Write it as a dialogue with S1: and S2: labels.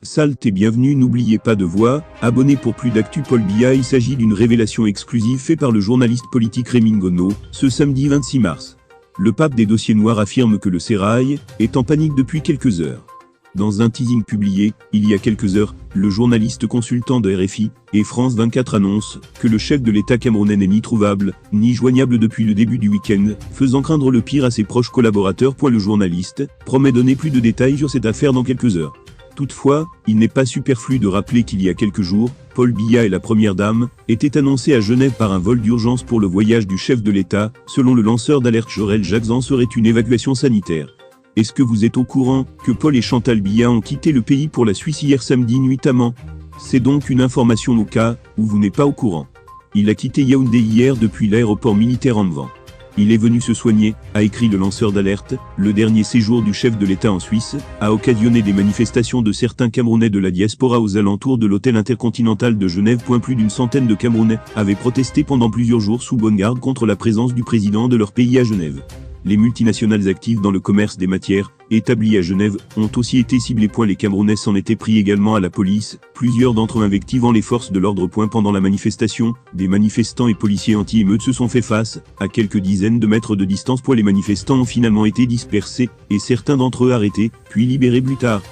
S1: Salut et bienvenue, n'oubliez pas de abonner pour plus d'actu Paul Biya. Il s'agit d'une révélation exclusive faite par le journaliste politique Rémi Ngono, ce samedi 26 mars. Le pape des dossiers noirs affirme que le sérail est en panique depuis quelques heures. Dans un teasing publié, il y a quelques heures, le journaliste consultant de RFI et France 24 annonce que le chef de l'État camerounais n'est ni trouvable, ni joignable depuis le début du week-end, faisant craindre le pire à ses proches collaborateurs. Le journaliste promet donner plus de détails sur cette affaire dans quelques heures. Toutefois, il n'est pas superflu de rappeler qu'il y a quelques jours, Paul Biya et la première dame étaient annoncés à Genève par un vol d'urgence pour le voyage du chef de l'État. Selon le lanceur d'alerte Jorel Jacques, en serait une évacuation sanitaire. Est-ce que vous êtes au courant que Paul et Chantal Biya ont quitté le pays pour la Suisse hier samedi nuitamment? C'est donc une information au cas où vous n'êtes pas au courant. Il a quitté Yaoundé hier depuis l'aéroport militaire en Mvan. Il est venu se soigner, a écrit le lanceur d'alerte. Le dernier séjour du chef de l'État en Suisse a occasionné des manifestations de certains Camerounais de la diaspora aux alentours de l'hôtel intercontinental de Genève. Plus d'une centaine de Camerounais avaient protesté pendant plusieurs jours sous bonne garde contre la présence du président de leur pays à Genève. Les multinationales actives dans le commerce des matières, établies à Genève, ont aussi été ciblées. Les Camerounais s'en étaient pris également à la police, plusieurs d'entre eux invectivant les forces de l'ordre. Pendant la manifestation, des manifestants et policiers anti-émeutes se sont fait face, à quelques dizaines de mètres de distance. Les manifestants ont finalement été dispersés, et certains d'entre eux arrêtés, puis libérés plus tard.